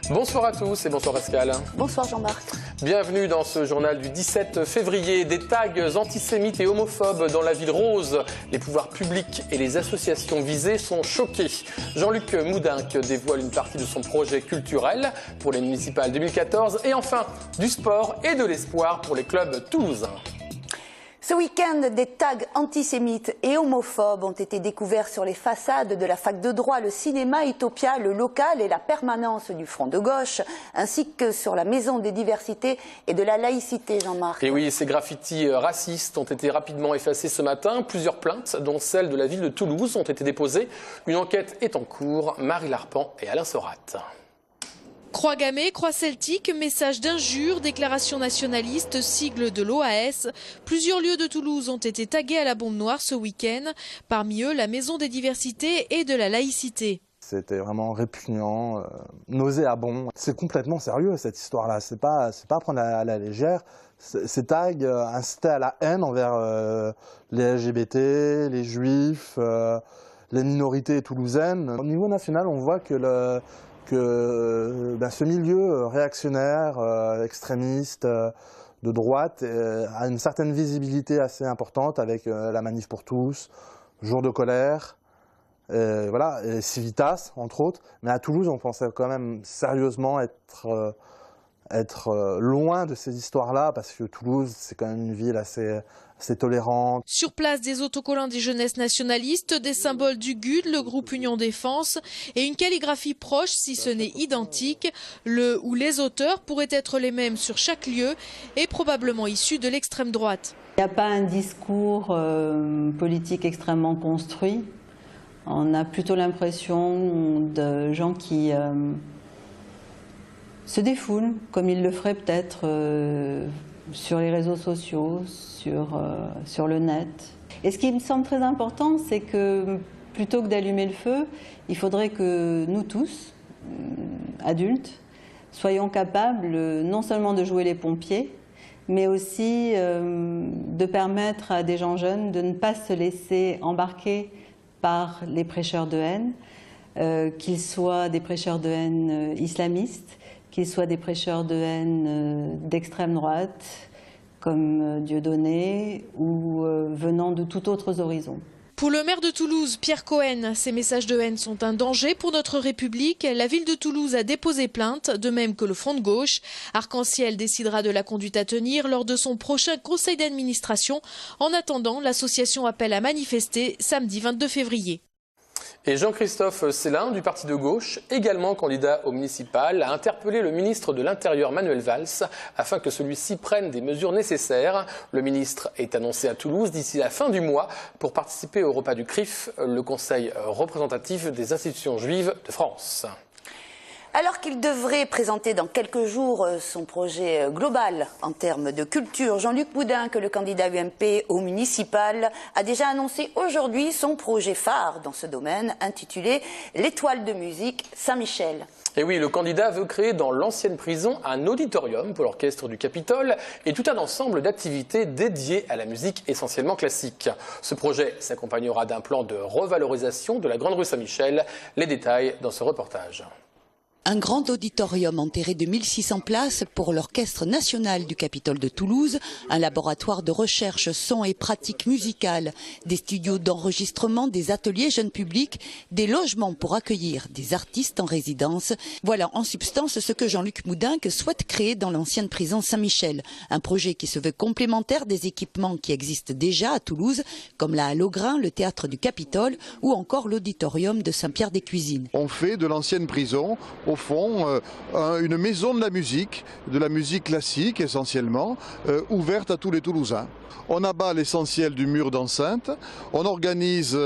Bonsoir à tous et bonsoir Pascal. Bonsoir Jean-Marc. Bienvenue dans ce journal du 17 février. Des tags antisémites et homophobes dans la ville rose. Les pouvoirs publics et les associations visées sont choqués. Jean-Luc Moudenc dévoile une partie de son projet culturel pour les municipales 2014. Et enfin, du sport et de l'espoir pour les clubs toulousains. Ce week-end, des tags antisémites et homophobes ont été découverts sur les façades de la fac de droit, le cinéma Utopia, le local et la permanence du Front de gauche, ainsi que sur la maison des diversités et de la laïcité, Jean-Marc. Et oui, ces graffitis racistes ont été rapidement effacés ce matin. Plusieurs plaintes, dont celle de la ville de Toulouse, ont été déposées. Une enquête est en cours. Marie Larpan et Alain Sorat. Croix gammée, croix celtique, messages d'injures, déclarations nationalistes, sigles de l'OAS. Plusieurs lieux de Toulouse ont été tagués à la bombe noire ce week-end. Parmi eux, la Maison des diversités et de la laïcité. C'était vraiment répugnant, nauséabond. C'est complètement sérieux cette histoire-là. C'est pas à prendre à la légère. Ces tags incitaient à la haine envers les LGBT, les juifs, les minorités toulousaines. Au niveau national, on voit que ce milieu réactionnaire, extrémiste, de droite, a une certaine visibilité assez importante avec la Manif pour tous, Jour de colère, voilà, et Civitas, entre autres. Mais à Toulouse, on pensait quand même sérieusement être loin de ces histoires-là, parce que Toulouse, c'est quand même une ville assez tolérante. Sur place, des autocollants des jeunesses nationalistes, des symboles du GUD, le groupe Union Défense, et une calligraphie proche, si ce n'est identique. Le ou les auteurs pourraient être les mêmes sur chaque lieu et probablement issus de l'extrême droite. Il n'y a pas un discours politique extrêmement construit. On a plutôt l'impression de gens qui se défoulent, comme ils le feraient peut-être sur les réseaux sociaux, sur le net. Et ce qui me semble très important, c'est que plutôt que d'allumer le feu, il faudrait que nous tous, adultes, soyons capables non seulement de jouer les pompiers, mais aussi de permettre à des gens jeunes de ne pas se laisser embarquer par les prêcheurs de haine, qu'ils soient des prêcheurs de haine islamistes, qu'ils soient des prêcheurs de haine d'extrême droite, comme Dieudonné, ou venant de tout autre horizon. Pour le maire de Toulouse, Pierre Cohen, ces messages de haine sont un danger pour notre République. La ville de Toulouse a déposé plainte, de même que le Front de gauche. Arc-en-Ciel décidera de la conduite à tenir lors de son prochain conseil d'administration. En attendant, l'association appelle à manifester samedi 22 février. Et Jean-Christophe Célin, du parti de gauche, également candidat au municipal, a interpellé le ministre de l'Intérieur Manuel Valls afin que celui-ci prenne des mesures nécessaires. Le ministre est annoncé à Toulouse d'ici la fin du mois pour participer au repas du CRIF, le Conseil représentatif des institutions juives de France. Alors qu'il devrait présenter dans quelques jours son projet global en termes de culture, Jean-Luc Moudenc, le candidat UMP au municipal, a déjà annoncé aujourd'hui son projet phare dans ce domaine, intitulé « L'étoile de musique Saint-Michel ». Et oui, le candidat veut créer dans l'ancienne prison un auditorium pour l'orchestre du Capitole et tout un ensemble d'activités dédiées à la musique essentiellement classique. Ce projet s'accompagnera d'un plan de revalorisation de la Grande Rue Saint-Michel. Les détails dans ce reportage. Un grand auditorium enterré de 1600 places pour l'Orchestre national du Capitole de Toulouse, un laboratoire de recherche son et pratique musicale, des studios d'enregistrement, des ateliers jeunes publics, des logements pour accueillir des artistes en résidence. Voilà en substance ce que Jean-Luc Moudenc souhaite créer dans l'ancienne prison Saint-Michel. Un projet qui se veut complémentaire des équipements qui existent déjà à Toulouse, comme la Halle au Grain, le théâtre du Capitole ou encore l'auditorium de Saint-Pierre-des-Cuisines. On fait de l'ancienne prison au fond une maison de la musique classique essentiellement, ouverte à tous les Toulousains. On abat l'essentiel du mur d'enceinte, on organise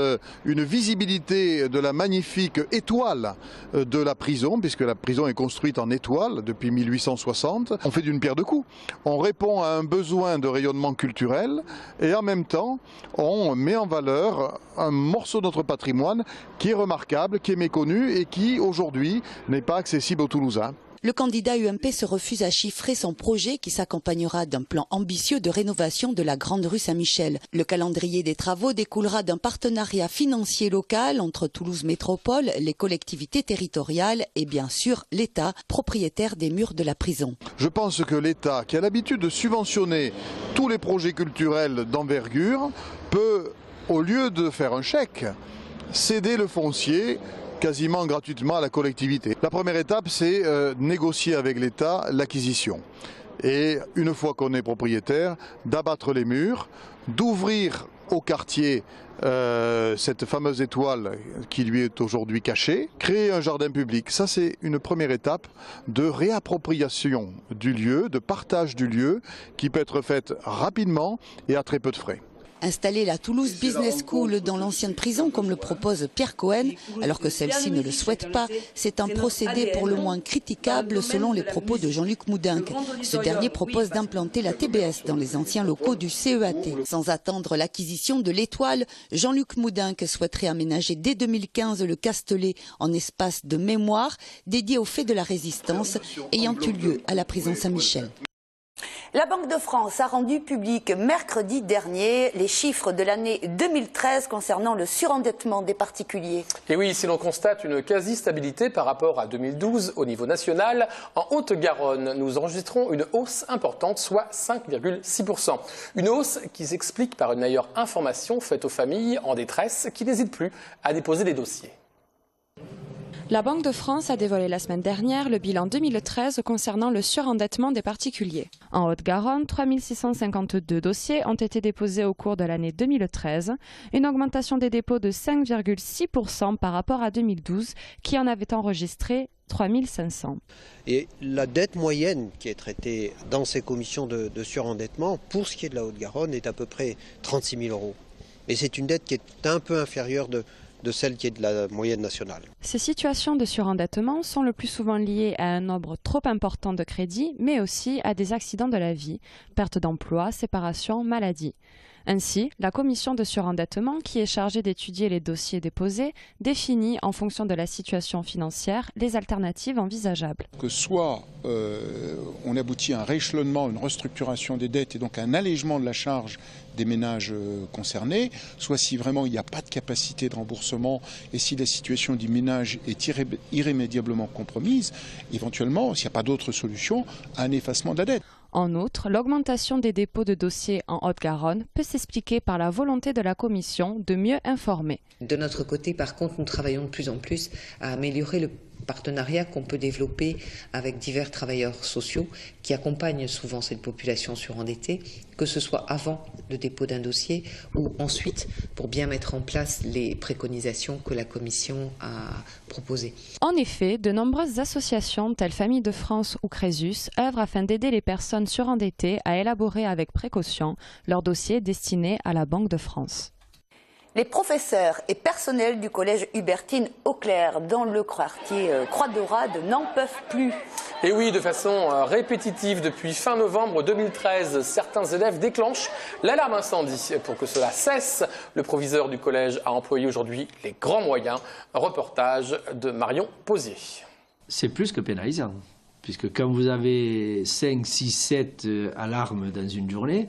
une visibilité de la magnifique étoile de la prison, puisque la prison est construite en étoile depuis 1860. On fait d'une pierre deux coups. On répond à un besoin de rayonnement culturel et en même temps, on met en valeur un morceau de notre patrimoine qui est remarquable, qui est méconnu et qui aujourd'hui n'est pas accessible aux Toulousains. Le candidat UMP se refuse à chiffrer son projet qui s'accompagnera d'un plan ambitieux de rénovation de la Grande Rue Saint-Michel. Le calendrier des travaux découlera d'un partenariat financier local entre Toulouse Métropole, les collectivités territoriales et bien sûr l'État, propriétaire des murs de la prison. Je pense que l'État, qui a l'habitude de subventionner tous les projets culturels d'envergure, peut, au lieu de faire un chèque, céder le foncier quasiment gratuitement à la collectivité. La première étape, c'est négocier avec l'État l'acquisition. Et une fois qu'on est propriétaire, d'abattre les murs, d'ouvrir au quartier cette fameuse étoile qui lui est aujourd'hui cachée, créer un jardin public. Ça, c'est une première étape de réappropriation du lieu, de partage du lieu, qui peut être faite rapidement et à très peu de frais. Installer la Toulouse Business School dans l'ancienne prison, comme le propose Pierre Cohen, alors que celle-ci ne le souhaite pas, c'est un procédé pour le moins critiquable selon les propos de Jean-Luc Moudenc. Ce dernier propose d'implanter la TBS dans les anciens locaux du CEAT. Sans attendre l'acquisition de l'étoile, Jean-Luc Moudenc souhaiterait aménager dès 2015 le Castelet en espace de mémoire dédié aux faits de la résistance ayant eu lieu à la prison Saint-Michel. La Banque de France a rendu public mercredi dernier les chiffres de l'année 2013 concernant le surendettement des particuliers. Et oui, si l'on constate une quasi-stabilité par rapport à 2012 au niveau national, en Haute-Garonne, nous enregistrons une hausse importante, soit 5,6%. Une hausse qui s'explique par une meilleure information faite aux familles en détresse qui n'hésitent plus à déposer des dossiers. La Banque de France a dévoilé la semaine dernière le bilan 2013 concernant le surendettement des particuliers. En Haute-Garonne, 3652 dossiers ont été déposés au cours de l'année 2013, une augmentation des dépôts de 5,6% par rapport à 2012, qui en avait enregistré 3500. Et la dette moyenne qui est traitée dans ces commissions de surendettement, pour ce qui est de la Haute-Garonne, est à peu près 36 000 €. Et c'est une dette qui est un peu inférieure de celle qui est de la moyenne nationale. Ces situations de surendettement sont le plus souvent liées à un nombre trop important de crédits, mais aussi à des accidents de la vie, perte d'emploi, séparation, maladie. Ainsi, la commission de surendettement, qui est chargée d'étudier les dossiers déposés, définit, en fonction de la situation financière, les alternatives envisageables. Que soit on aboutit à un rééchelonnement, une restructuration des dettes et donc un allègement de la charge des ménages concernés, soit si vraiment il n'y a pas de capacité de remboursement et si la situation du ménage est irrémédiablement compromise, éventuellement, s'il n'y a pas d'autre solution, un effacement de la dette. En outre, l'augmentation des dépôts de dossiers en Haute-Garonne peut s'expliquer par la volonté de la Commission de mieux informer. De notre côté, par contre, nous travaillons de plus en plus à améliorer le partenariat qu'on peut développer avec divers travailleurs sociaux qui accompagnent souvent cette population surendettée, que ce soit avant le dépôt d'un dossier ou ensuite pour bien mettre en place les préconisations que la Commission a proposées. En effet, de nombreuses associations telles Famille de France ou Crésus œuvrent afin d'aider les personnes surendettées à élaborer avec précaution leurs dossiers destinés à la Banque de France. Les professeurs et personnels du collège Hubertine Auclair dans le quartier Croix-Dorade n'en peuvent plus. Et oui, de façon répétitive depuis fin novembre 2013, certains élèves déclenchent l'alarme incendie. Pour que cela cesse, le proviseur du collège a employé aujourd'hui les grands moyens. Un reportage de Marion Posier. C'est plus que pénalisant, puisque quand vous avez 5, 6, 7 alarmes dans une journée,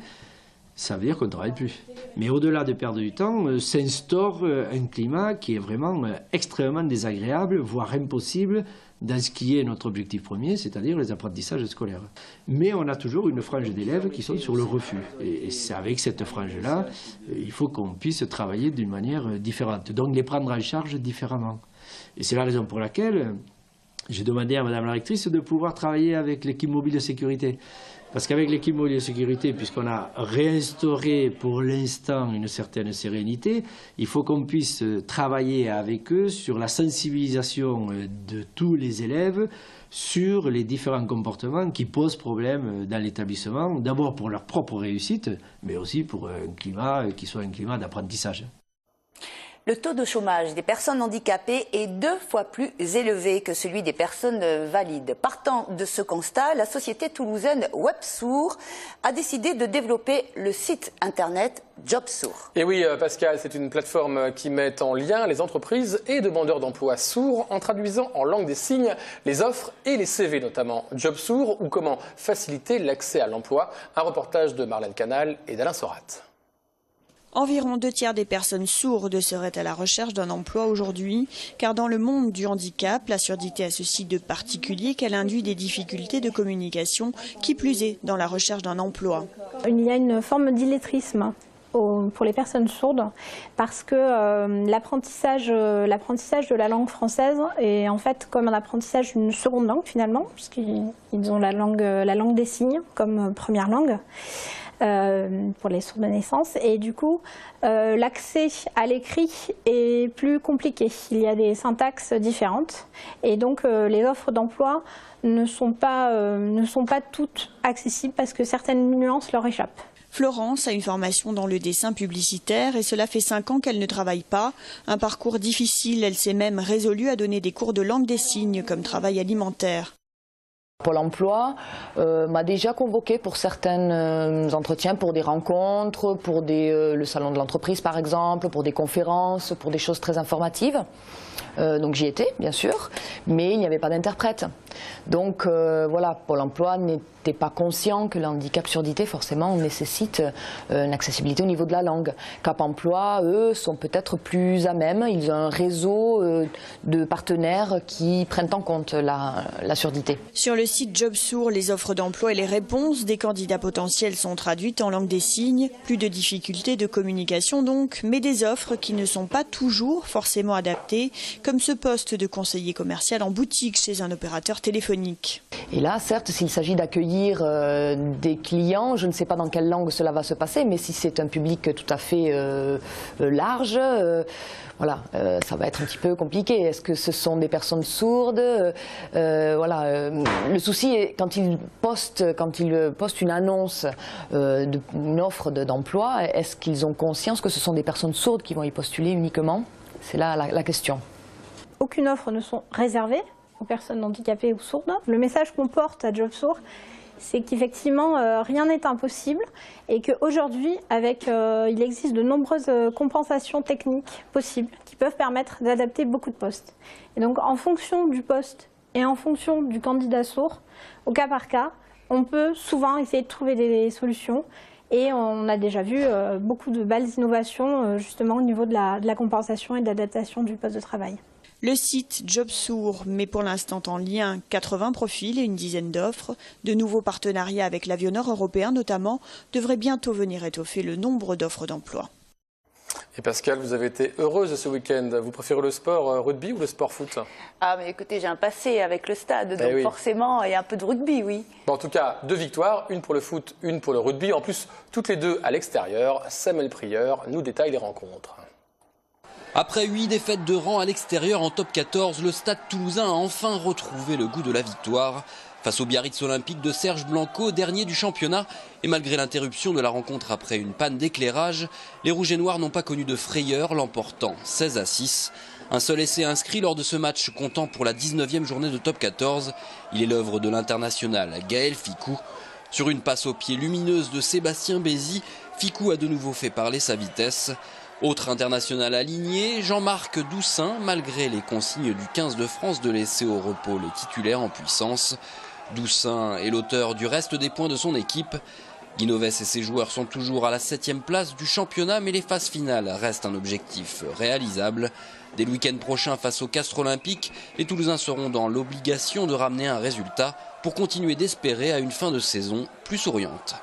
ça veut dire qu'on ne travaille plus. Mais au-delà de perdre du temps, s'instaure un climat qui est vraiment extrêmement désagréable, voire impossible, dans ce qui est notre objectif premier, c'est-à-dire les apprentissages scolaires. Mais on a toujours une frange d'élèves qui sont sur le refus. Et c'est avec cette frange-là, il faut qu'on puisse travailler d'une manière différente, donc les prendre en charge différemment. Et c'est la raison pour laquelle j'ai demandé à Madame la rectrice de pouvoir travailler avec l'équipe mobile de sécurité. Parce qu'avec l'équipe mobile de sécurité, puisqu'on a réinstauré pour l'instant une certaine sérénité, il faut qu'on puisse travailler avec eux sur la sensibilisation de tous les élèves sur les différents comportements qui posent problème dans l'établissement, d'abord pour leur propre réussite, mais aussi pour un climat qui soit un climat d'apprentissage. Le taux de chômage des personnes handicapées est 2 fois plus élevé que celui des personnes valides. Partant de ce constat, la société toulousaine Websour a décidé de développer le site internet Jobsour. Et oui, Pascal, c'est une plateforme qui met en lien les entreprises et demandeurs d'emploi sourds en traduisant en langue des signes les offres et les CV notamment. Jobsour ou comment faciliter l'accès à l'emploi. Un reportage de Marlène Canal et d'Alain Sorat. Environ 2 tiers des personnes sourdes seraient à la recherche d'un emploi aujourd'hui, car dans le monde du handicap, la surdité a ceci de particulier qu'elle induit des difficultés de communication, qui plus est dans la recherche d'un emploi. Il y a une forme d'illettrisme pour les personnes sourdes parce que l'apprentissage de la langue française est en fait comme un apprentissage d'une seconde langue finalement, puisqu'ils ont la langue des signes comme première langue. Pour les sourds de naissance et du coup l'accès à l'écrit est plus compliqué. Il y a des syntaxes différentes et donc les offres d'emploi ne sont pas toutes accessibles parce que certaines nuances leur échappent. Florence a une formation dans le dessin publicitaire et cela fait 5 ans qu'elle ne travaille pas. Un parcours difficile, elle s'est même résolue à donner des cours de langue des signes comme travail alimentaire. Pôle emploi m'a déjà convoqué pour certains entretiens, pour des rencontres, pour le salon de l'entreprise par exemple, pour des conférences, pour des choses très informatives. Donc j'y étais bien sûr, mais il n'y avait pas d'interprète. Donc voilà, Pôle emploi n'était pas conscient que le handicap surdité forcément nécessite une accessibilité au niveau de la langue. Cap Emploi, eux, sont peut-être plus à même, ils ont un réseau de partenaires qui prennent en compte la surdité. Sur le site Jobsour, les offres d'emploi et les réponses des candidats potentiels sont traduites en langue des signes. Plus de difficultés de communication donc, mais des offres qui ne sont pas toujours forcément adaptées, comme ce poste de conseiller commercial en boutique chez un opérateur téléphonique. Et là, certes, s'il s'agit d'accueillir des clients, je ne sais pas dans quelle langue cela va se passer, mais si c'est un public tout à fait large, voilà, ça va être un petit peu compliqué. Est-ce que ce sont des personnes sourdes? Voilà, le souci est quand ils postent une annonce, une offre d'emploi, est-ce qu'ils ont conscience que ce sont des personnes sourdes qui vont y postuler uniquement? C'est là la question. Aucune offre ne sont réservées aux personnes handicapées ou sourdes. Le message qu'on porte à Jobsour, c'est qu'effectivement rien n'est impossible et qu'aujourd'hui, il existe de nombreuses compensations techniques possibles qui peuvent permettre d'adapter beaucoup de postes. Et donc en fonction du poste et en fonction du candidat sourd, au cas par cas, on peut souvent essayer de trouver des solutions. Et on a déjà vu beaucoup de belles innovations justement au niveau de la compensation et de l'adaptation du poste de travail. Le site Jobsour met pour l'instant en lien 80 profils et une dizaine d'offres. De nouveaux partenariats avec l'avionneur européen notamment devraient bientôt venir étoffer le nombre d'offres d'emploi. Et Pascal, vous avez été heureuse ce week-end. Vous préférez le sport rugby ou le sport foot? Ah mais écoutez, j'ai un passé avec le stade, donc forcément il y a un peu de rugby, oui. Bon, en tout cas, 2 victoires, une pour le foot, une pour le rugby. En plus, toutes les deux à l'extérieur. Samuel Prieur nous détaille les rencontres. Après 8 défaites de rang à l'extérieur en top 14, le Stade Toulousain a enfin retrouvé le goût de la victoire. Face au Biarritz Olympique de Serge Blanco, dernier du championnat, et malgré l'interruption de la rencontre après une panne d'éclairage, les Rouges et Noirs n'ont pas connu de frayeur, l'emportant 16-6. Un seul essai inscrit lors de ce match comptant pour la 19e journée de top 14. Il est l'œuvre de l'international Gaël Ficou. Sur une passe au pied lumineuse de Sébastien Bézi, Ficou a de nouveau fait parler sa vitesse. Autre international aligné, Jean-Marc Doussin, malgré les consignes du 15 de France de laisser au repos les titulaires en puissance. Doussin est l'auteur du reste des points de son équipe. Guinoves et ses joueurs sont toujours à la 7e place du championnat, mais les phases finales restent un objectif réalisable. Dès le week-end prochain face au Castres Olympique, les Toulousains seront dans l'obligation de ramener un résultat pour continuer d'espérer à une fin de saison plus souriante.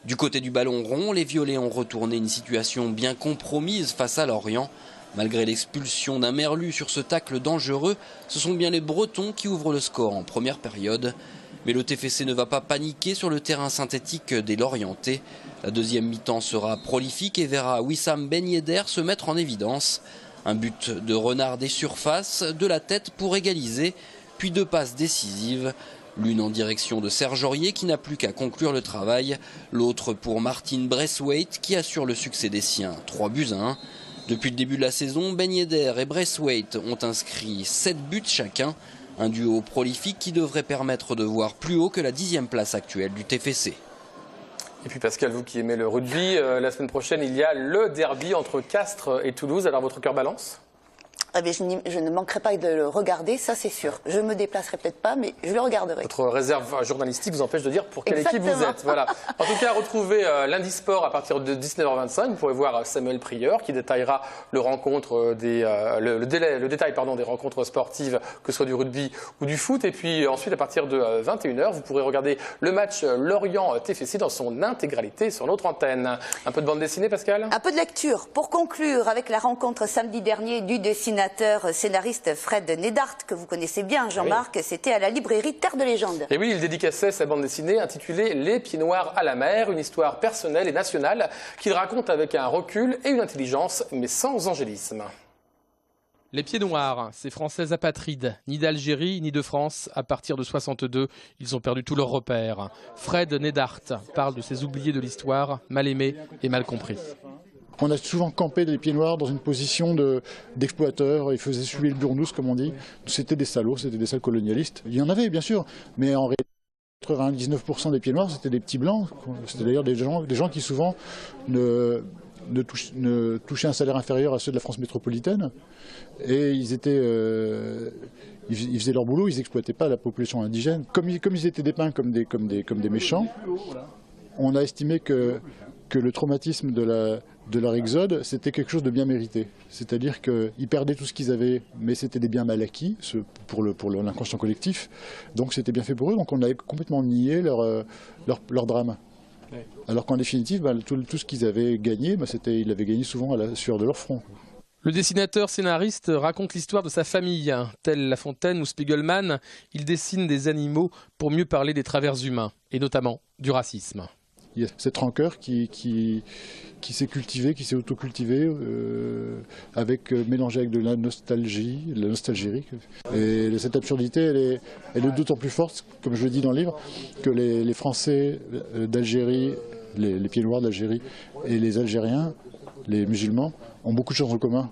Du côté du ballon rond, les Violets ont retourné une situation bien compromise face à Lorient. Malgré l'expulsion d'un Merlu sur ce tacle dangereux, ce sont bien les Bretons qui ouvrent le score en première période. Mais le TFC ne va pas paniquer sur le terrain synthétique des Lorientais. La deuxième mi-temps sera prolifique et verra Wissam Ben Yedder se mettre en évidence. Un but de Renard des surfaces, de la tête pour égaliser, puis 2 passes décisives. L'une en direction de Serge Aurier qui n'a plus qu'à conclure le travail, l'autre pour Martin Braithwaite qui assure le succès des siens, 3-1. Depuis le début de la saison, Ben Yedder et Braithwaite ont inscrit 7 buts chacun. Un duo prolifique qui devrait permettre de voir plus haut que la 10e place actuelle du TFC. Et puis Pascal, vous qui aimez le rugby, la semaine prochaine, il y a le derby entre Castres et Toulouse. Alors votre cœur balance ? Je ne manquerai pas de le regarder, ça c'est sûr. Je me déplacerai peut-être pas, mais je le regarderai. Votre réserve journalistique vous empêche de dire pour quelle équipe vous êtes. Voilà. En tout cas, retrouvez lundi sport à partir de 19h25. Vous pourrez voir Samuel Prieur qui détaillera le détail des rencontres sportives, que ce soit du rugby ou du foot. Et puis ensuite, à partir de 21h, vous pourrez regarder le match Lorient-TFC dans son intégralité sur notre antenne. Un peu de bande dessinée, Pascal ? Un peu de lecture. Pour conclure avec la rencontre samedi dernier du dessinateur scénariste Fred Nedart, que vous connaissez bien, Jean-Marc, c'était à la librairie Terre de Légende. Et oui, il dédicaçait sa bande dessinée intitulée Les Pieds Noirs à la mer, une histoire personnelle et nationale qu'il raconte avec un recul et une intelligence, mais sans angélisme. Les Pieds Noirs, ces Français apatrides, ni d'Algérie ni de France. À partir de 62, ils ont perdu tous leurs repères. Fred Nedart parle de ces oubliés de l'histoire, mal aimés et mal compris. On a souvent campé les pieds noirs dans une position d'exploiteurs. Ils faisaient suer le burnous, comme on dit. C'était des salauds, c'était des sales colonialistes. Il y en avait, bien sûr, mais en réalité, 99% des pieds noirs, c'était des petits blancs. C'était d'ailleurs des gens qui souvent ne touchaient un salaire inférieur à ceux de la France métropolitaine. Et ils faisaient leur boulot, ils n'exploitaient pas la population indigène. Comme ils étaient dépeints comme des méchants, on a estimé que le traumatisme de leur exode, c'était quelque chose de bien mérité. C'est-à-dire qu'ils perdaient tout ce qu'ils avaient, mais c'était des biens mal acquis pour l'inconscient collectif. Donc c'était bien fait pour eux, donc on avait complètement nié leur drame. Alors qu'en définitive, tout ce qu'ils avaient gagné, ils l'avaient gagné souvent à la sueur de leur front. Le dessinateur scénariste raconte l'histoire de sa famille. Tel La Fontaine ou Spiegelman, il dessine des animaux pour mieux parler des travers humains, et notamment du racisme. Il y a cette rancœur qui s'est cultivée, qui s'est autocultivée, mélangée avec de la nostalgie. Et cette absurdité, elle est d'autant plus forte, comme je le dis dans le livre, que les Français d'Algérie, les pieds noirs d'Algérie et les Algériens, les musulmans, ont beaucoup de choses en commun.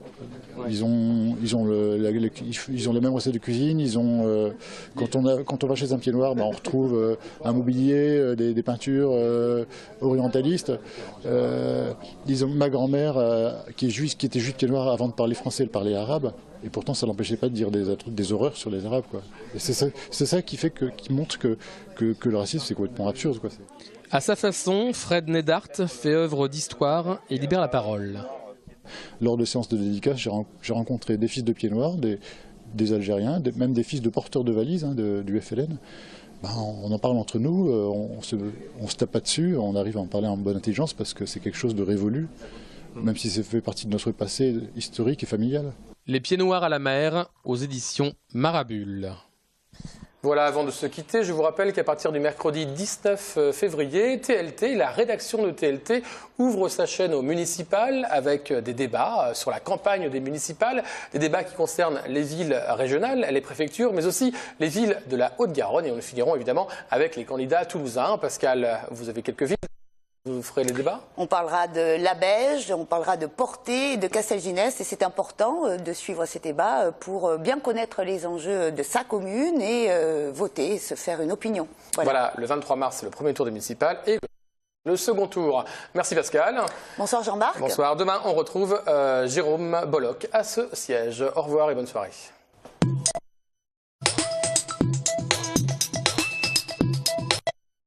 Ils ont les mêmes recettes de cuisine. Quand on va chez un pied noir, on retrouve un mobilier, des peintures orientalistes. Ma grand-mère, qui était juive pied noir avant de parler français, elle parlait arabe. Et pourtant, ça ne l'empêchait pas de dire des horreurs sur les Arabes, quoi. Et c'est ça qui montre que le racisme, c'est complètement absurde, quoi. À sa façon, Fred Nedart fait œuvre d'histoire et libère la parole. Lors de séances de dédicace, j'ai rencontré des fils de pieds noirs, des Algériens, même des fils de porteurs de valises du FLN. On en parle entre nous, on se tape pas dessus, on arrive à en parler en bonne intelligence parce que c'est quelque chose de révolu, même si ça fait partie de notre passé historique et familial. Les Pieds Noirs à la mer, aux éditions Marabule. Voilà, avant de se quitter, je vous rappelle qu'à partir du mercredi 19 février, TLT, la rédaction de TLT, ouvre sa chaîne aux municipales avec des débats sur la campagne des municipales, des débats qui concernent les villes régionales, les préfectures, mais aussi les villes de la Haute-Garonne. Et nous finirons évidemment avec les candidats toulousains. Pascal, vous avez quelques villes. Vous ferez les débats ? On parlera de Labège, on parlera de Portet, de Castelginest, et c'est important de suivre ces débats pour bien connaître les enjeux de sa commune et voter, se faire une opinion. Voilà, le 23 mars, c'est le premier tour des municipales et le second tour. Merci Pascal. Bonsoir Jean-Marc. Bonsoir. Demain, on retrouve Jérôme Bollock à ce siège. Au revoir et bonne soirée.